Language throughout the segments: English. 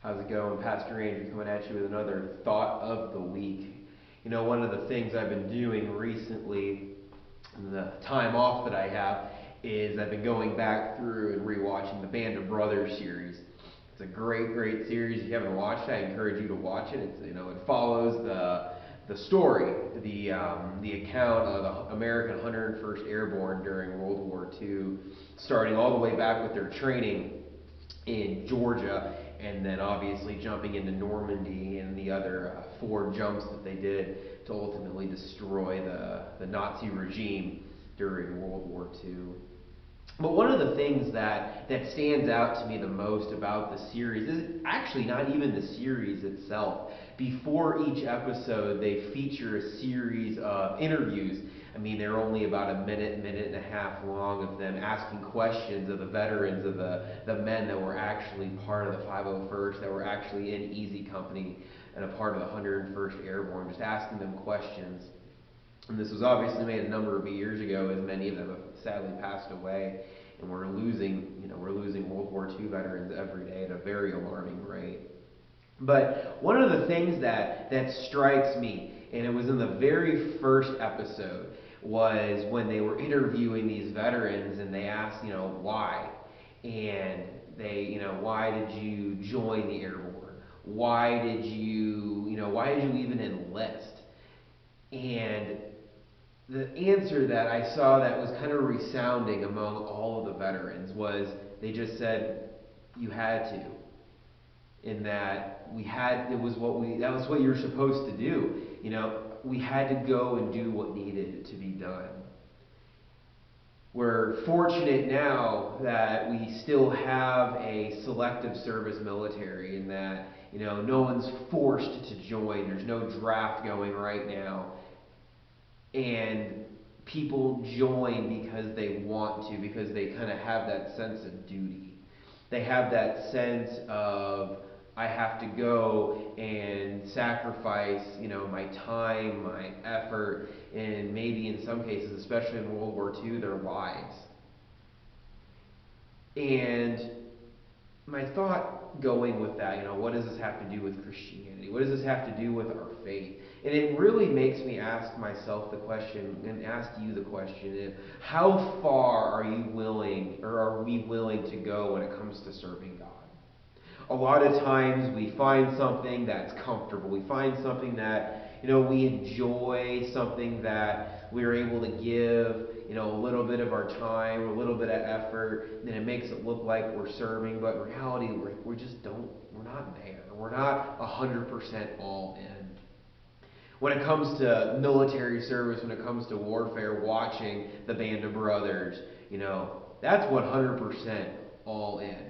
How's it going? Pastor Andrew coming at you with another thought of the week. One of the things I've been doing recently, in the time off that I have, is I've been going back through and rewatching the Band of Brothers series. It's a great, great series. If you haven't watched it, I encourage you to watch it. It follows the story, the account of the American 101st Airborne during World War II, starting all the way back with their training in Georgia, and then obviously jumping into Normandy and the other four jumps that they did to ultimately destroy the Nazi regime during World War II. But one of the things that stands out to me the most about the series is actually not even the series itself. Before each episode, they feature a series of interviews. I mean, they're only about a minute, minute and a half long, of them asking questions of the veterans, of the men that were actually part of the 501st, that were actually in Easy Company and a part of the 101st Airborne, just asking them questions. And this was obviously made a number of years ago, as many of them have sadly passed away, and we're losing World War II veterans every day at a very alarming rate. But one of the things that strikes me, and it was in the very first episode, was when they were interviewing these veterans and they asked, why? And why did you join the Airborne? Why did you even enlist? And the answer that I saw that was kind of resounding among all of the veterans was they just said, you had to. In that that was what you were supposed to do. We had to go and do what needed to be done. We're fortunate now that we still have a selective service military, in that, no one's forced to join. There's no draft going right now. And people join because they want to, because they kind of have that sense of duty. They have that sense of, I have to go and sacrifice, my time, my effort, and maybe in some cases, especially in World War II, their lives. And my thought going with that, what does this have to do with Christianity? What does this have to do with our faith? And it really makes me ask myself the question, and ask you the question, how far are you willing, or are we willing to go when it comes to serving God? A lot of times we find something that's comfortable. We find something that, we enjoy, something that we're able to give, a little bit of our time, a little bit of effort, and then it makes it look like we're serving, but in reality, we're not there. We're not 100% all in. When it comes to military service, when it comes to warfare, watching the Band of Brothers, that's 100% all in.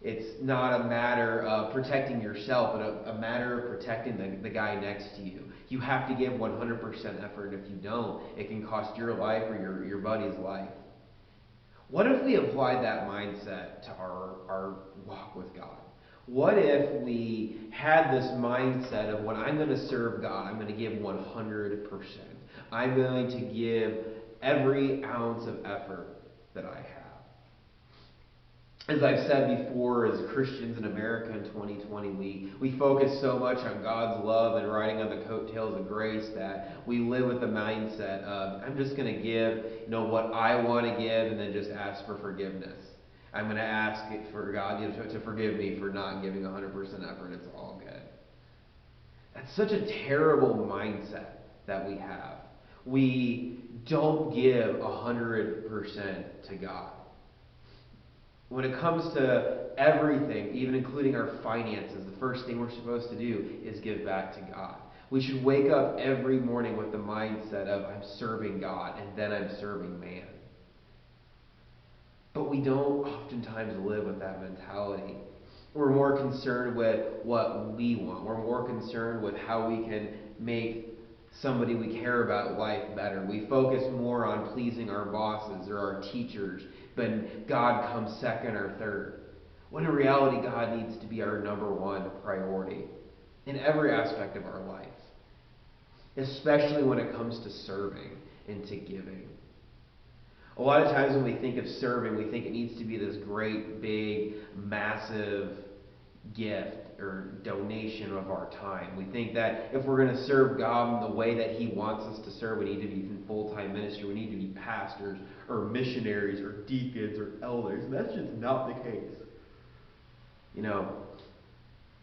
It's not a matter of protecting yourself, but a matter of protecting the guy next to you. You have to give 100% effort. If you don't, it can cost your life or your buddy's life. What if we applied that mindset to our walk with God? What if we had this mindset of, when I'm going to serve God, I'm going to give 100%. I'm going to give every ounce of effort that I have. As I've said before, as Christians in America in 2020, we focus so much on God's love and riding on the coattails of grace that we live with the mindset of, I'm just going to give, what I want to give, and then just ask for forgiveness. I'm going to ask for God to forgive me for not giving 100% effort. It's all good. That's such a terrible mindset that we have. We don't give 100% to God. When it comes to everything, even including our finances, the first thing we're supposed to do is give back to God. We should wake up every morning with the mindset of, I'm serving God, and then I'm serving man. But we don't oftentimes live with that mentality. We're more concerned with what we want. We're more concerned with how we can make somebody we care about life better. We focus more on pleasing our bosses or our teachers, but God comes second or third. When in reality, God needs to be our number one priority in every aspect of our life, especially when it comes to serving and to giving. A lot of times when we think of serving, we think it needs to be this great, big, massive gift or donation of our time. We think that if we're going to serve God in the way that He wants us to serve, we need to be in full-time ministry. We need to be pastors or missionaries or deacons or elders. And that's just not the case. You know,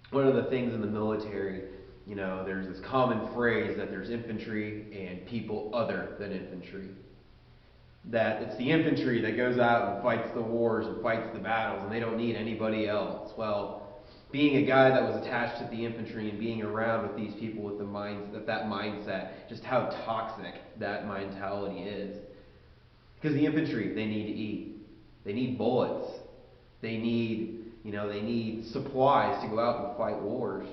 one of the things in the military, you know, there's this common phrase that there's infantry and people other than infantry. That it's the infantry that goes out and fights the wars and fights the battles, and they don't need anybody else. Well, being a guy that was attached to the infantry and being around with these people with that mindset, just how toxic that mentality is. Because the infantry, they need to eat. They need bullets. They need supplies to go out and fight wars.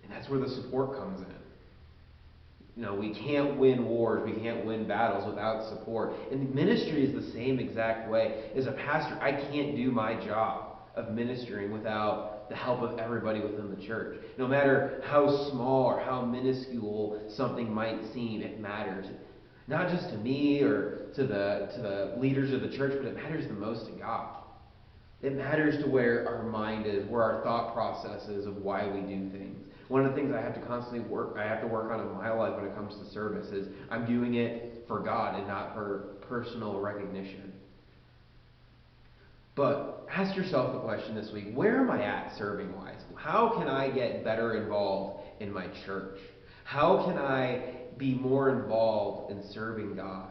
And that's where the support comes in. We can't win wars, we can't win battles without support. And ministry is the same exact way. As a pastor, I can't do my job of ministering without the help of everybody within the church. No matter how small or how minuscule something might seem, it matters. Not just to me or to the leaders of the church, but it matters the most to God. It matters to where our mind is, where our thought process is of why we do things. One of the things I have to work on in my life when it comes to service is I'm doing it for God and not for personal recognition. But ask yourself the question this week, where am I at serving-wise? How can I get better involved in my church? How can I be more involved in serving God?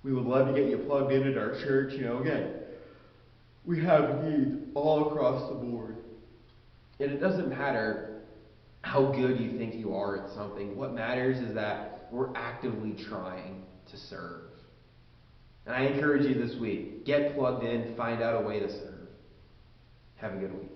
We would love to get you plugged in at our church. Again, we have needs all across the board. And it doesn't matter how good you think you are at something. What matters is that we're actively trying to serve. And I encourage you this week, get plugged in, find out a way to serve. Have a good week.